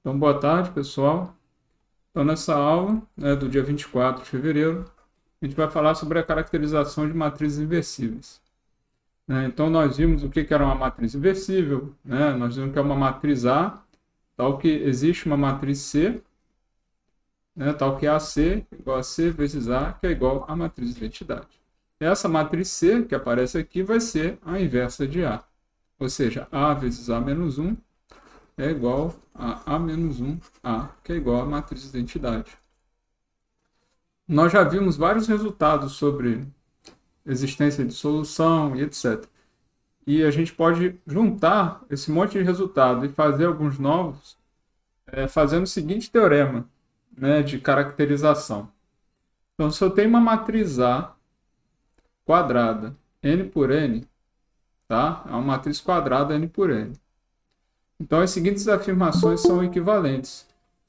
Então, boa tarde, pessoal. Então, nessa aula, do dia 24 de fevereiro, a gente vai falar sobre a caracterização de matrizes inversíveis. Então, nós vimos o que era uma matriz inversível, nós vimos que é uma matriz A, tal que existe uma matriz C, tal que AC igual a C vezes A, que é igual à matriz de identidade. Essa matriz C, que aparece aqui, vai ser a inversa de A. Ou seja, A vezes A menos 1 é igual a A menos 1A, que é igual à matriz de identidade. Nós já vimos vários resultados sobre existência de solução e etc. E a gente pode juntar esse monte de resultado e fazer alguns novos, fazendo o seguinte teorema, de caracterização. Então, se eu tenho uma matriz A quadrada, n por n, tá? É uma matriz quadrada n por n. Então, as seguintes afirmações são equivalentes.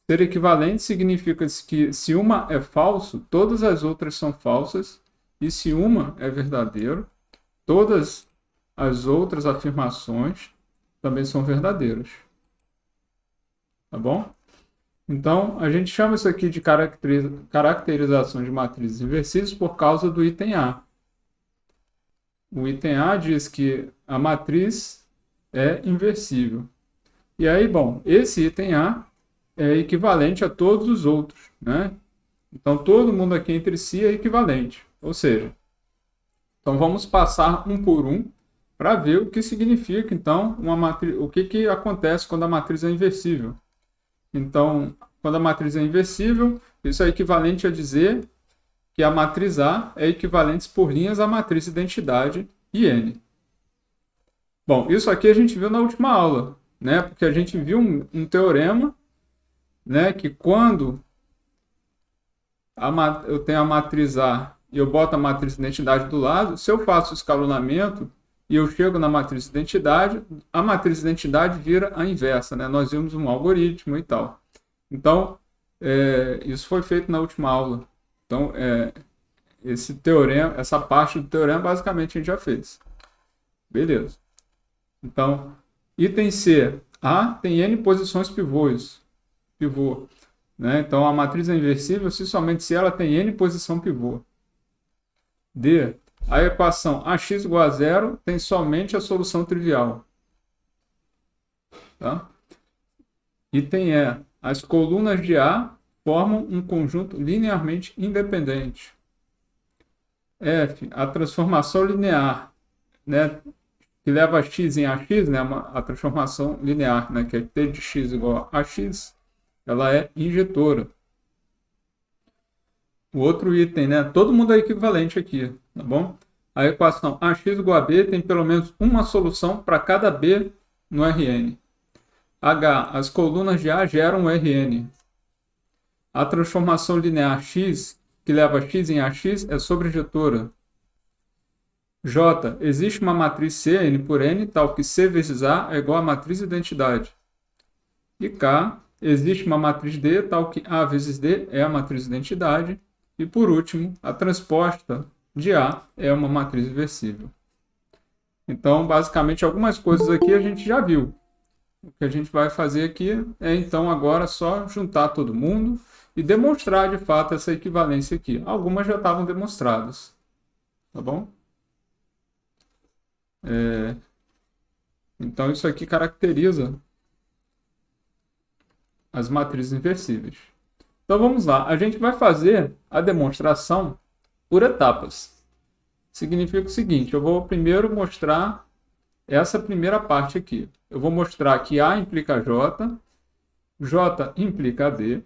Ser equivalente significa que se uma é falso, todas as outras são falsas, e se uma é verdadeiro, todas as outras afirmações também são verdadeiras. Tá bom? Então, a gente chama isso aqui de caracterização de matrizes inversíveis por causa do item A. O item A diz que a matriz é inversível. E aí, bom, esse item A é equivalente a todos os outros, né? Então, todo mundo aqui entre si é equivalente. Ou seja, então vamos passar um por um para ver o que significa, então, uma matriz, o que acontece quando a matriz é inversível. Então, quando a matriz é inversível, isso é equivalente a dizer que a matriz A é equivalente por linhas à matriz identidade IN. Bom, isso aqui a gente viu na última aula, porque a gente viu um teorema, que quando eu tenho a matriz A e eu boto a matriz identidade do lado, se eu faço o escalonamento e eu chego na matriz identidade, a matriz identidade vira a inversa, Nós vimos um algoritmo e tal. Então, isso foi feito na última aula. Então, esse teorema, essa parte do teorema, basicamente a gente já fez. Beleza. Então, item C. A tem n posições pivô. Então, a matriz é inversível somente se ela tem n posição pivô. D. A equação AX igual a zero tem somente a solução trivial. Tá? Item E. As colunas de A formam um conjunto linearmente independente. F. A transformação linear, que leva x em ax, a transformação linear, que é t de x igual a x, ela é injetora. O outro item, todo mundo é equivalente aqui, tá bom? A equação ax igual a b tem pelo menos uma solução para cada b no Rn. H. As colunas de A geram um Rn. A transformação linear x, que leva x em ax, é sobrejetora. J. Existe uma matriz C, n por n, tal que C vezes A é igual à matriz identidade. E K. Existe uma matriz D, tal que A vezes D é a matriz identidade. E, por último, a transposta de A é uma matriz inversível. Então, basicamente, algumas coisas aqui a gente já viu. O que a gente vai fazer aqui é, então, agora só juntar todo mundo e demonstrar, de fato, essa equivalência aqui. Algumas já estavam demonstradas. Tá bom? Então, isso aqui caracteriza as matrizes inversíveis. Então, vamos lá. A gente vai fazer a demonstração por etapas. Significa o seguinte, eu vou primeiro mostrar essa primeira parte aqui. Eu vou mostrar que A implica J, J implica D,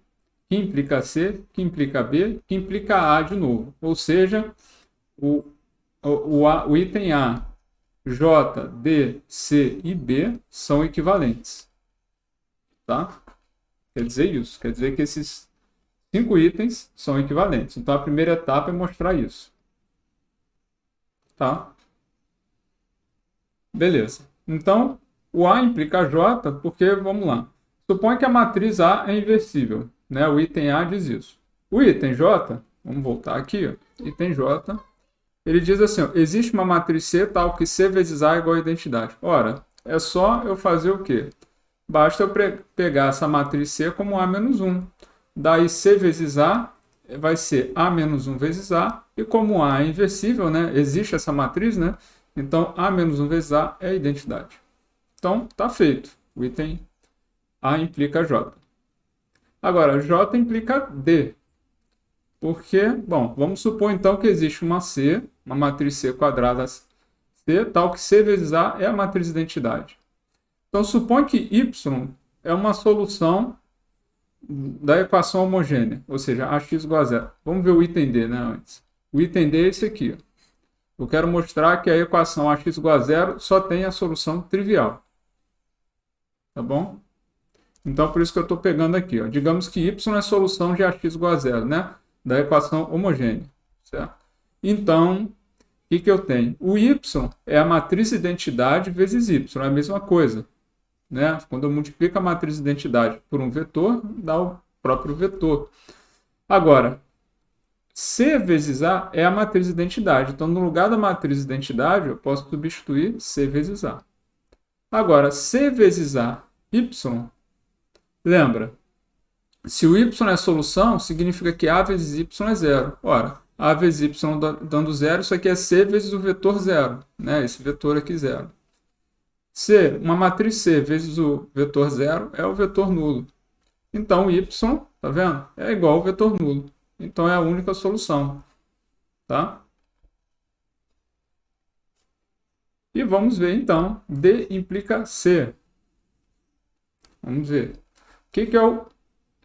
que implica C, que implica B, que implica A de novo. Ou seja, o item A, J, D, C e B são equivalentes. Tá? Quer dizer isso. Quer dizer que esses 5 itens são equivalentes. Então, a primeira etapa é mostrar isso. Tá? Beleza. Então, o A implica J, porque, vamos lá, supõe que a matriz A é inversível. O item A diz isso. O item J, vamos voltar aqui, ó, item J, ele diz assim, ó, existe uma matriz C tal que C vezes A é igual a identidade. Ora, é só eu fazer o quê? basta eu pegar essa matriz C como A menos 1. Daí C vezes A vai ser A menos 1 vezes A, e como A é inversível, né? Existe essa matriz, né? Então A menos 1 vezes A é a identidade. Então, está feito. O item A implica J. Agora, J implica D. Porque, bom, vamos supor então que existe uma C, uma matriz C quadrada C, tal que C vezes A é a matriz identidade. Então, supõe que Y é uma solução da equação homogênea, ou seja, AX igual a zero. Vamos ver o item D, né, antes. O item D é esse aqui. Eu quero mostrar que a equação AX igual a zero só tem a solução trivial. Tá bom? Então, por isso que eu estou pegando aqui. Ó. Digamos que Y é a solução de AX igual a zero, né? Da equação homogênea. Certo? Então, o que eu tenho? O Y é a matriz identidade vezes Y. É a mesma coisa. Né? Quando eu multiplico a matriz identidade por um vetor, dá o próprio vetor. Agora, C vezes A é a matriz identidade. Então, no lugar da matriz identidade, eu posso substituir C vezes A. Agora, C vezes A, Y, lembra, se o Y é solução, significa que A vezes Y é zero. Ora, A vezes Y dando zero, isso aqui é C vezes o vetor zero. Né? Esse vetor aqui zero. C, uma matriz C vezes o vetor zero é o vetor nulo. Então, Y, tá vendo? É igual ao vetor nulo. Então, é a única solução. Tá? E vamos ver, então, D implica C. Vamos ver. O que é o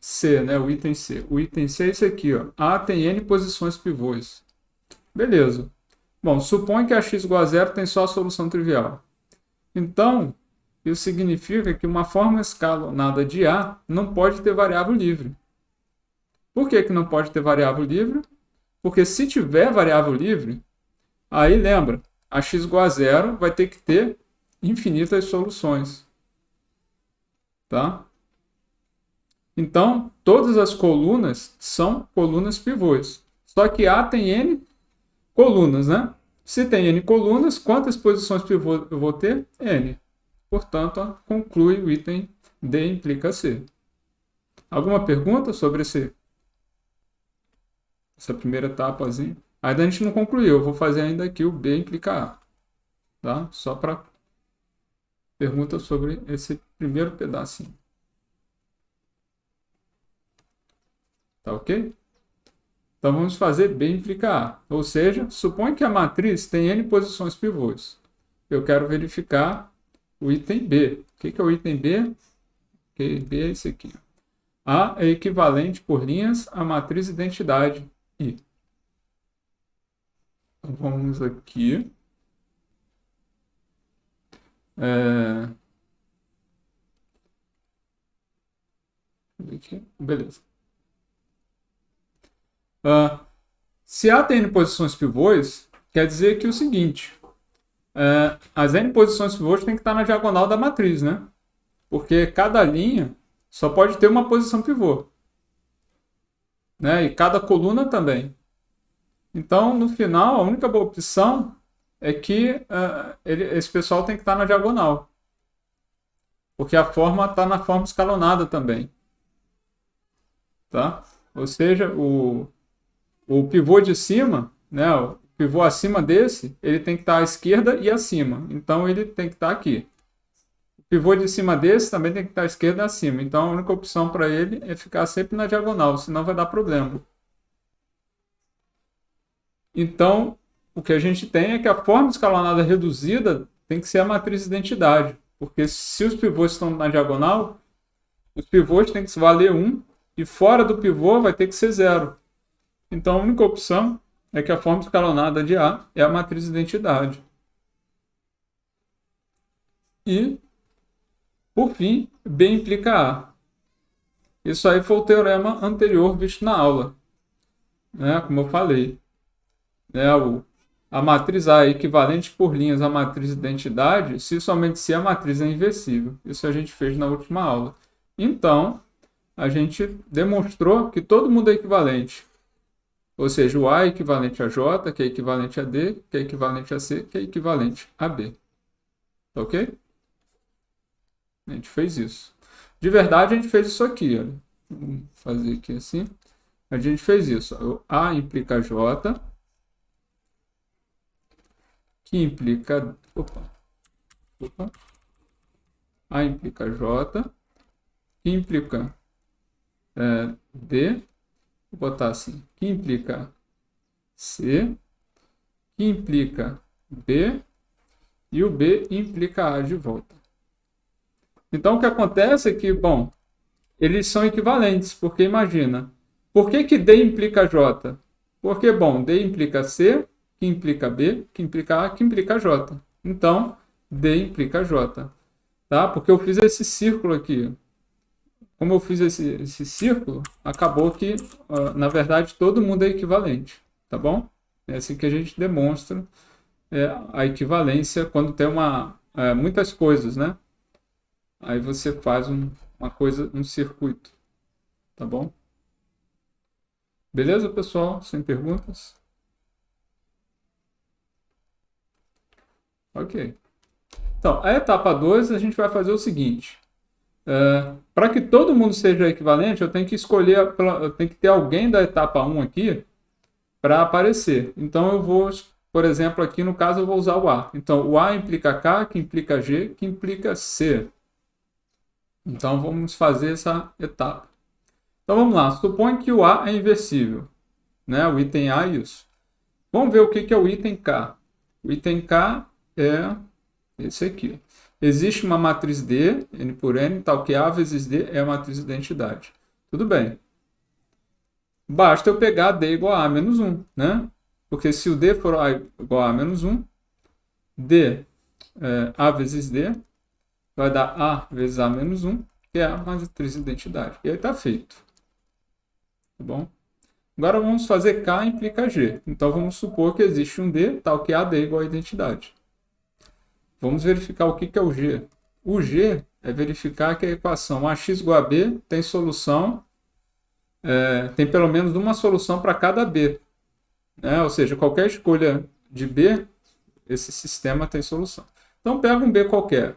C, né? O item C. O item C é esse aqui, ó. A tem N posições pivôs. Beleza. Bom, supõe que a x igual a zero tem só a solução trivial. Então, isso significa que uma forma escalonada de A não pode ter variável livre. Por que não pode ter variável livre? Porque se tiver variável livre, aí lembra, a x igual a zero vai ter que ter infinitas soluções. Tá? Então, todas as colunas são colunas pivôs. Só que A tem N colunas, né? Se tem N colunas, quantas posições pivô eu vou ter? N. Portanto, ó, conclui o item D implica C. Alguma pergunta sobre essa primeira etapazinha? Ainda a gente não concluiu. Eu vou fazer ainda aqui o B implica A. Tá? Só para pergunta sobre esse primeiro pedacinho. Tá ok? Então, vamos fazer B implica A. Ou seja, supõe que a matriz tem N posições pivôs. Eu quero verificar o item B. O que é o item B? Okay, B é esse aqui. A é equivalente por linhas à matriz identidade I. Então, vamos aqui. Beleza. Se A tem N posições pivôs, quer dizer que o seguinte, as N posições pivôs tem que estar na diagonal da matriz, né? Porque cada linha só pode ter uma posição pivô. Né? E cada coluna também. Então, no final, a única boa opção é que esse pessoal tem que estar na diagonal. Porque a forma está na forma escalonada também. Tá? Ou seja, o pivô de cima, né, o pivô acima desse, ele tem que estar à esquerda e acima. Então, ele tem que estar aqui. O pivô de cima desse também tem que estar à esquerda e acima. Então, a única opção para ele é ficar sempre na diagonal, senão vai dar problema. Então, o que a gente tem é que a forma escalonada reduzida tem que ser a matriz identidade. Porque se os pivôs estão na diagonal, os pivôs têm que se valer 1 e fora do pivô vai ter que ser 0. Então, a única opção é que a forma escalonada de A é a matriz identidade. E, por fim, B implica A. Isso aí foi o teorema anterior visto na aula. Né? Como eu falei. Né? A matriz A é equivalente por linhas à matriz identidade somente se a matriz é inversível. Isso a gente fez na última aula. Então, a gente demonstrou que todo mundo é equivalente. Ou seja, o A é equivalente a J, que é equivalente a D, que é equivalente a C, que é equivalente a B. Tá ok? A gente fez isso. De verdade, a gente fez isso aqui. Olha. Vamos fazer aqui assim. A gente fez isso. O A implica J, que implica... Opa. A implica J, que implica D, vou botar assim, que implica C, que implica B, e o B implica A de volta. Então, o que acontece é que, bom, eles são equivalentes, porque imagina, por que que D implica J? Porque, bom, D implica C, que implica B, que implica A, que implica J. Então, D implica J. Tá? Porque eu fiz esse círculo aqui. Como eu fiz esse círculo, acabou que, na verdade, todo mundo é equivalente. Tá bom? É assim que a gente demonstra a equivalência quando tem muitas coisas, né? Aí você faz uma coisa, um circuito. Tá bom? Beleza, pessoal? Sem perguntas? Ok. Então, a etapa 2, a gente vai fazer o seguinte. Para que todo mundo seja equivalente, eu tenho que escolher, eu tenho que ter alguém da etapa 1 aqui para aparecer. Então, eu vou, por exemplo, aqui no caso, eu vou usar o A. Então, o A implica K, que implica G, que implica C. Então, vamos fazer essa etapa. Então, vamos lá. Supõe que o A é inversível. Né? O item A é isso. Vamos ver o que é o item K. O item K é esse aqui. Existe uma matriz D, N por N, tal que A vezes D é a matriz de identidade. Tudo bem. Basta eu pegar D igual a menos 1, né? Porque se o D for igual a menos 1, D, A vezes D, vai dar A vezes A menos 1, que é a matriz de identidade. E aí está feito. Tá bom? Agora vamos fazer K implica G. Então vamos supor que existe um D, tal que AD igual a identidade. Vamos verificar o que é o G. O G é verificar que a equação AX igual a B tem solução, tem pelo menos uma solução para cada B. Né? Ou seja, qualquer escolha de B, esse sistema tem solução. Então pega um B qualquer.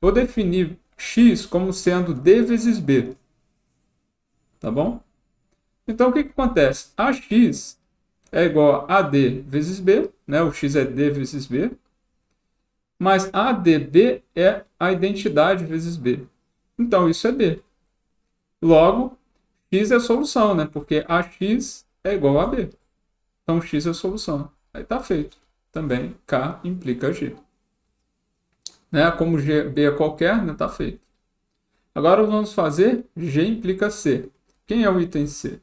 Vou definir X como sendo D vezes B. Tá bom? Então o que acontece? AX é igual a AD vezes B, né? O X é D vezes B. Mas ADB é a identidade vezes B. Então, isso é B. Logo, X é a solução, né? Porque AX é igual a B. Então, X é a solução. Aí está feito. Também K implica G. Né? Como G, B é qualquer, né? Está feito. Agora, vamos fazer G implica C. Quem é o item C?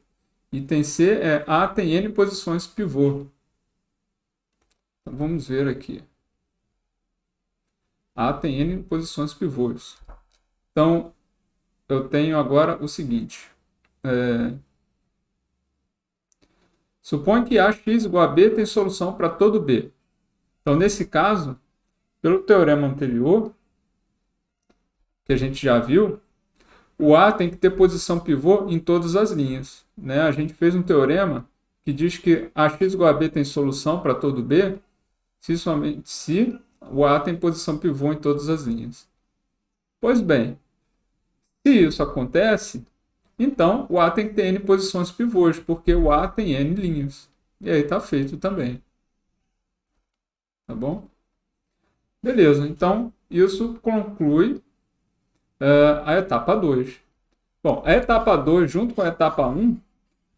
Item C é A tem N posições pivô. Então, vamos ver aqui. A tem N posições pivôs. Então, eu tenho agora o seguinte. Supõe que AX igual a B tem solução para todo B. Então, nesse caso, pelo teorema anterior, que a gente já viu, o A tem que ter posição pivô em todas as linhas. Né? A gente fez um teorema que diz que AX igual a B tem solução para todo B, somente se o A tem posição pivô em todas as linhas. Pois bem, se isso acontece, então o A tem que ter N posições pivôs, porque o A tem N linhas. E aí está feito também. Tá bom? Beleza, então isso conclui a etapa 2. Bom, a etapa 2, junto com a etapa 1,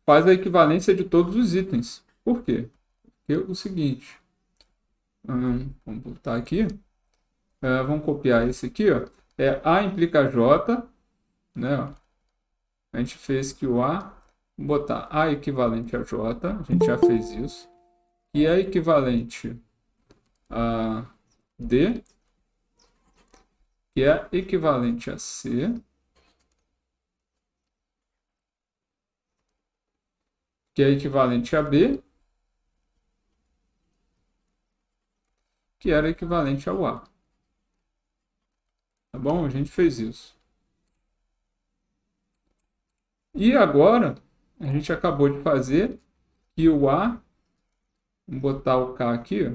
faz a equivalência de todos os itens. Por quê? Porque é o seguinte... vamos botar aqui. Vamos copiar esse aqui. Ó. A implica J. Né? A gente fez que o A. Vou botar A equivalente a J. A gente já fez isso. E é equivalente a D. Que é equivalente a C. Que é equivalente a B. Que era equivalente ao A. Tá bom? A gente fez isso. E agora, a gente acabou de fazer que o A, vamos botar o K aqui, ó,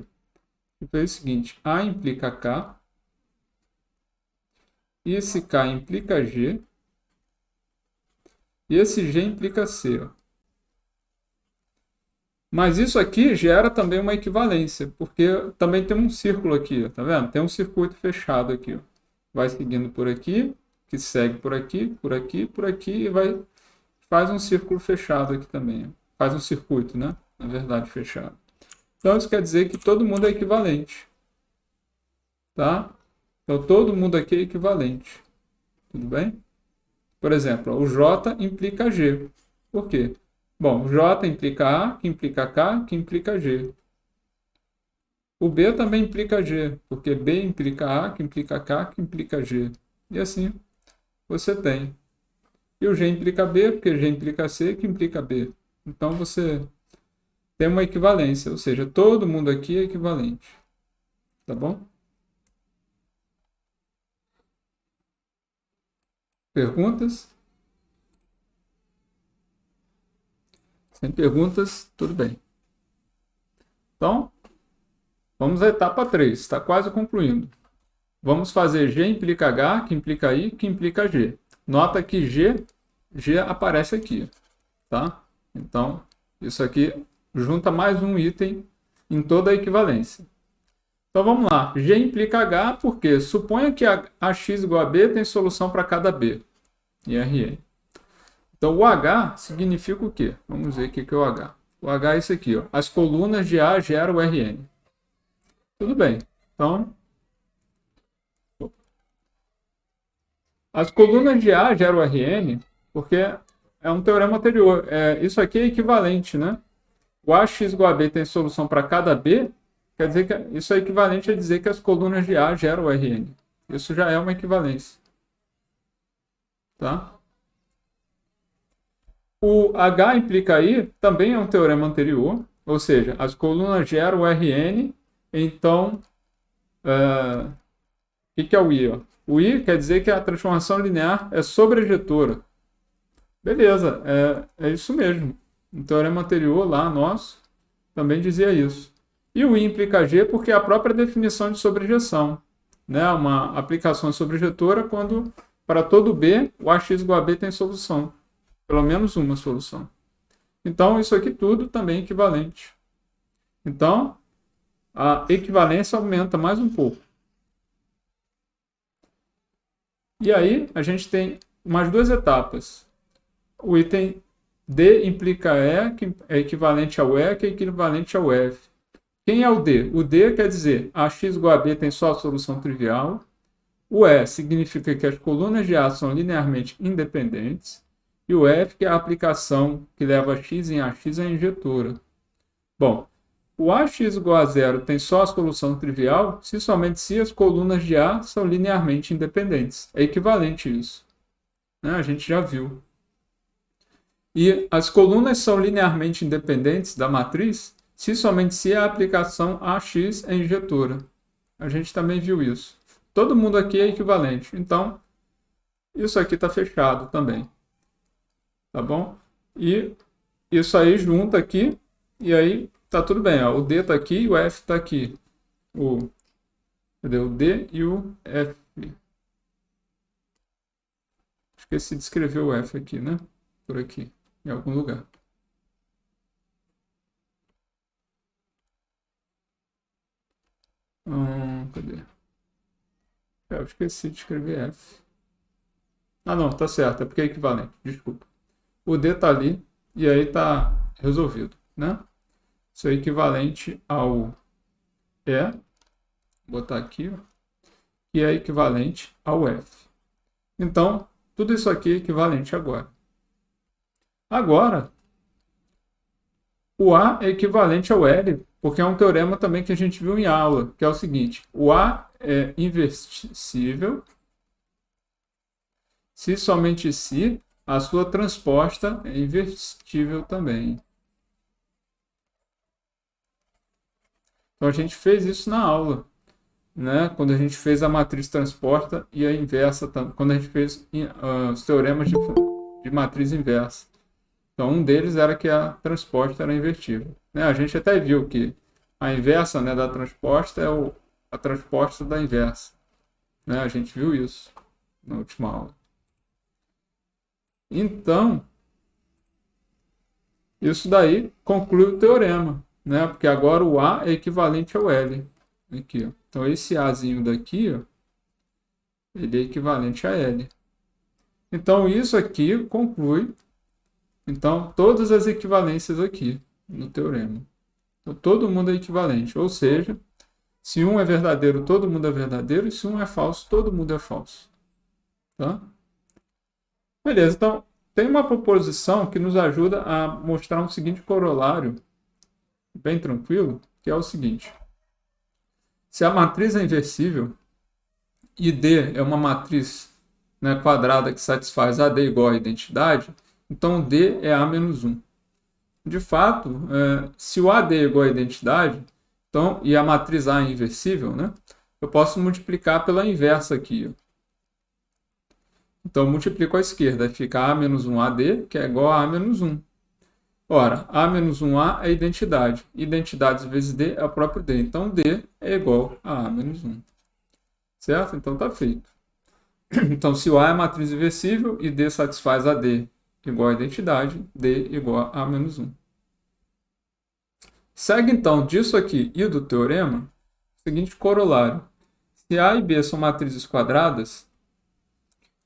e fez o seguinte, A implica K, E esse K implica G. E esse G implica C. Ó. Mas isso aqui gera também uma equivalência, porque também tem um círculo aqui, ó, tá vendo? Tem um circuito fechado aqui. Ó. Vai seguindo por aqui, que segue por aqui, por aqui, por aqui, e faz um círculo fechado aqui também. Ó. Faz um circuito, né? Na verdade, fechado. Então, isso quer dizer que todo mundo é equivalente. Tá? Então, todo mundo aqui é equivalente. Tudo bem? Por exemplo, o J implica G. Por quê? Bom, o J implica A, que implica K, que implica G. O B também implica G, porque B implica A, que implica K, que implica G. E assim você tem. E o G implica B, porque G implica C, que implica B. Então você tem uma equivalência, ou seja, todo mundo aqui é equivalente. Tá bom? Perguntas? Sem perguntas, tudo bem. Então, vamos à etapa 3, está quase concluindo. Vamos fazer G implica H, que implica I, que implica G. Nota que G aparece aqui, tá? Então, isso aqui junta mais um item em toda a equivalência. Então, vamos lá. G implica H porque suponha que AX igual a B tem solução para cada B em Rn. Então, o H significa o quê? Vamos ver o que é o H. O H é isso aqui, ó. As colunas de A geram o Rn. Tudo bem. Então, as colunas de A geram o Rn porque é um teorema anterior. Isso aqui é equivalente, né? O AX igual a B tem solução para cada B, quer dizer que isso é equivalente a dizer que as colunas de A geram o Rn. Isso já é uma equivalência. Tá? O H implica I também é um teorema anterior, ou seja, as colunas geram o Rn, então, o que é o I? Ó? O I quer dizer que a transformação linear é sobrejetora. Beleza, é isso mesmo. O teorema anterior lá, nosso, também dizia isso. E o I implica G porque é a própria definição de sobrejeção. Né? Uma aplicação sobrejetora quando, para todo B, o AX igual a B tem solução. Pelo menos uma solução. Então, isso aqui tudo também é equivalente. Então, a equivalência aumenta mais um pouco. E aí, a gente tem umas duas etapas. O item D implica E, que é equivalente ao E, que é equivalente ao F. Quem é o D? O D quer dizer AX igual a B tem só a solução trivial. O E significa que as colunas de A são linearmente independentes. E o F, que é a aplicação que leva X em AX é injetora. Bom, o AX igual a zero tem só a solução trivial se somente se as colunas de A são linearmente independentes. É equivalente isso. Né? A gente já viu. E as colunas são linearmente independentes da matriz se somente se a aplicação AX é injetora. A gente também viu isso. Todo mundo aqui é equivalente. Então, isso aqui está fechado também. Tá bom? E isso aí junta aqui, e aí tá tudo bem. Ó. O D está aqui e o F está aqui. Cadê o D e o F? Esqueci de escrever o F aqui, né? Por aqui, em algum lugar. Cadê? Eu esqueci de escrever F. Ah, não, tá certo, é porque é equivalente, desculpa. O D tá ali e aí tá resolvido, né? Isso é equivalente ao E, vou botar aqui, ó, que é equivalente ao F. Então, tudo isso aqui é equivalente agora. Agora, o A é equivalente ao L, porque é um teorema também que a gente viu em aula, que é o seguinte: o A é inversível se somente se a sua transposta é invertível também. Então a gente fez isso na aula, né? Quando a gente fez a matriz transposta e a inversa, quando a gente fez os teoremas de matriz inversa. Então um deles era que a transposta era invertível. Né? A gente até viu que a inversa, né, da transposta é a transposta da inversa. Né? A gente viu isso. na última aula. Então, isso daí conclui o teorema, né? Porque agora o A é equivalente ao L. Aqui, ó. Então, esse Azinho daqui, ó, ele é equivalente a L. Então, isso aqui conclui, então, todas as equivalências aqui no teorema. Então, todo mundo é equivalente, ou seja, se um é verdadeiro, todo mundo é verdadeiro, e se um é falso, todo mundo é falso. Tá? Beleza, então, tem uma proposição que nos ajuda a mostrar um seguinte corolário, bem tranquilo, que é o seguinte. Se a matriz é inversível e D é uma matriz, né, quadrada que satisfaz AD igual à identidade, então D é A menos 1. De fato, se o AD é igual à identidade, então, e a matriz A é inversível, né, eu posso multiplicar pela inversa aqui. Ó. Então, eu multiplico à esquerda, fica A menos 1AD, que é igual a A menos 1. Ora, A menos 1A é identidade. Identidade vezes D é o próprio D. Então, D é igual a A menos 1. Certo? Então, está feito. Então, se o A é matriz inversível e D satisfaz a D igual a identidade, D igual a A menos 1. Segue, então, disso aqui e do teorema, o seguinte corolário. Se A e B são matrizes quadradas,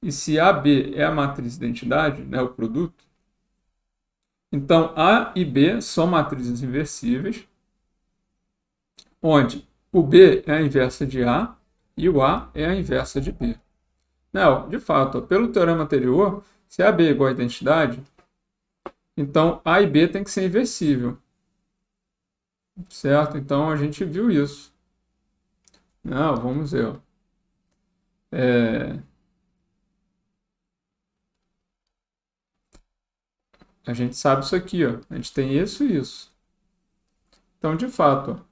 e se AB é a matriz identidade, né, o produto, então A e B são matrizes inversíveis, onde o B é a inversa de A e o A é a inversa de B. Não, de fato, pelo teorema anterior, se AB é igual a identidade, então A e B tem que ser inversível. Certo? Então a gente viu isso. Não, vamos ver. Ó. A gente sabe isso aqui, ó. A gente tem isso e isso. Então, de fato,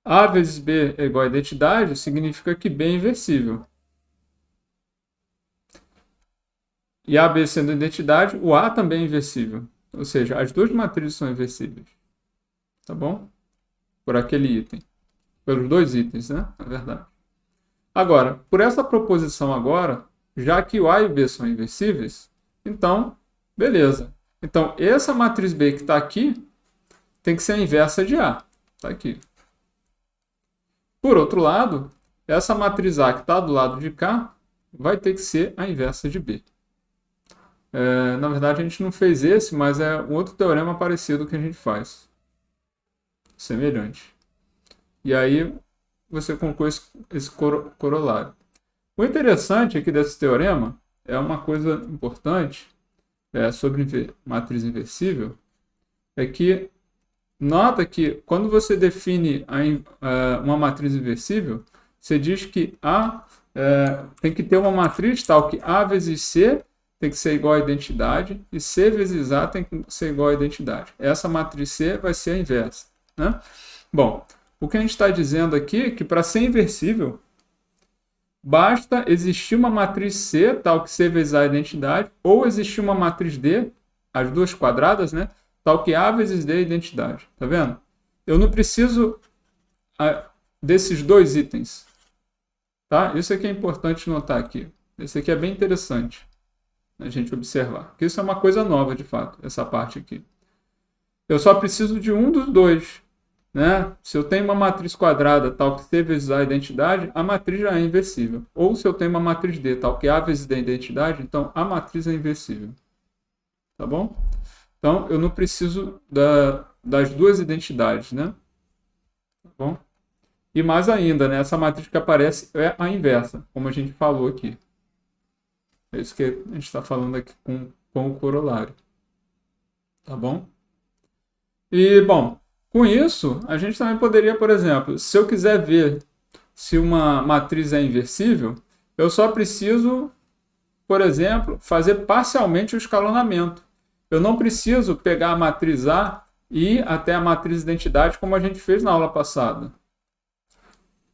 A vezes B é igual a identidade, significa que B é inversível. E AB sendo identidade, o A também é inversível. Ou seja, as duas matrizes são inversíveis. Tá bom? Por aquele item. Pelos dois itens, né? Na verdade. Agora, por essa proposição agora, já que o A e o B são inversíveis, então, beleza. Então, essa matriz B que está aqui tem que ser a inversa de A. Está aqui. Por outro lado, essa matriz A que está do lado de cá vai ter que ser a inversa de B. Na verdade, a gente não fez esse, mas é um outro teorema parecido que a gente faz. Semelhante. E aí, você conclui esse corolário. O interessante aqui desse teorema é uma coisa importante sobre matriz inversível, é que nota que quando você define uma matriz inversível, você diz que A tem que ter uma matriz tal que A vezes C tem que ser igual a identidade e C vezes A tem que ser igual a identidade. Essa matriz C vai ser a inversa. Né? Bom, o que a gente está dizendo aqui é que para ser inversível, basta existir uma matriz C, tal que C vezes A é a identidade, ou existir uma matriz D, as duas quadradas, né? Tal que A vezes D é a identidade. Tá vendo? Eu não preciso desses dois itens. Tá? Isso aqui é importante notar aqui. Esse aqui é bem interessante a gente observar. Porque isso é uma coisa nova, de fato, essa parte aqui. Eu só preciso de um dos dois. Né? Se eu tenho uma matriz quadrada tal que C vezes A é a identidade, a matriz já é inversível. Ou se eu tenho uma matriz D tal que A vezes D é a identidade, então a matriz é inversível. Tá bom? Então, eu não preciso das duas identidades, né? Tá bom? E mais ainda, né? Essa matriz que aparece é a inversa, como a gente falou aqui. É isso que a gente está falando aqui com o corolário. Tá bom? E, bom, com isso, a gente também poderia, por exemplo, se eu quiser ver se uma matriz é inversível, eu só preciso, por exemplo, fazer parcialmente o escalonamento. Eu não preciso pegar a matriz A e ir até a matriz identidade como a gente fez na aula passada.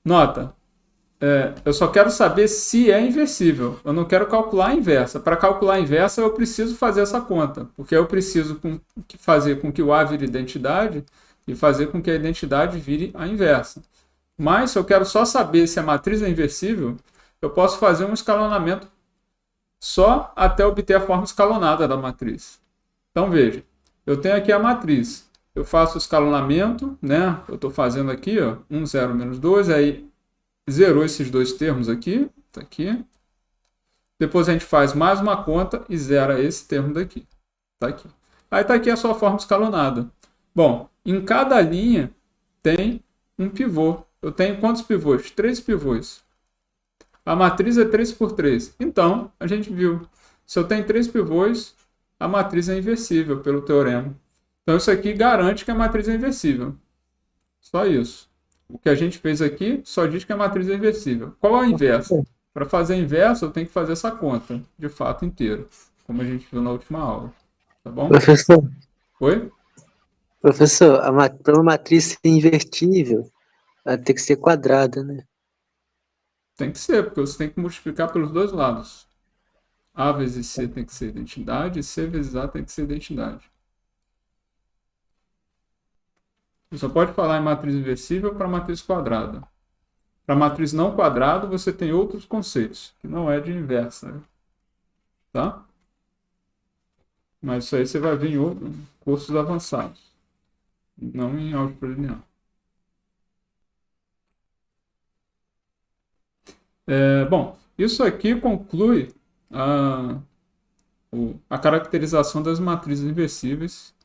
Nota, eu só quero saber se é inversível. Eu não quero calcular a inversa. Para calcular a inversa, eu preciso fazer essa conta, porque eu preciso fazer com que o A vire identidade e fazer com que a identidade vire a inversa. Mas se eu quero só saber se a matriz é inversível, eu posso fazer um escalonamento só até obter a forma escalonada da matriz. Então veja, eu tenho aqui a matriz. Eu faço o escalonamento, né? Eu estou fazendo aqui, ó, 1, 0, menos 2, aí zerou esses dois termos aqui, tá aqui. Depois a gente faz mais uma conta e zera esse termo daqui, tá aqui. Aí tá aqui a sua forma escalonada. Bom, em cada linha tem um pivô. Eu tenho quantos pivôs? 3 pivôs. A matriz é 3 por 3. Então, a gente viu, se eu tenho 3 pivôs, a matriz é inversível pelo teorema. Então, isso aqui garante que a matriz é inversível. Só isso. O que a gente fez aqui só diz que a matriz é inversível. Qual é a inversa? Para fazer a inversa, eu tenho que fazer essa conta, de fato, inteira, como a gente viu na última aula. Tá bom? Professor, Oi? professor, para uma matriz ser invertível, ela tem que ser quadrada, né? Tem que ser, porque você tem que multiplicar pelos dois lados. A vezes C tem que ser identidade, e C vezes A tem que ser identidade. Você só pode falar em matriz inversível para matriz quadrada. Para matriz não quadrada, você tem outros conceitos, que não é de inversa. Né? Tá? Mas isso aí você vai ver em outros cursos avançados, não em álgebra linear. Bom, isso aqui conclui a caracterização das matrizes inversíveis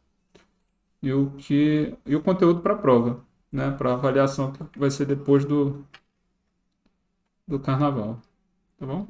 e o conteúdo para a prova, né? Para a avaliação que vai ser depois do carnaval. Tá bom?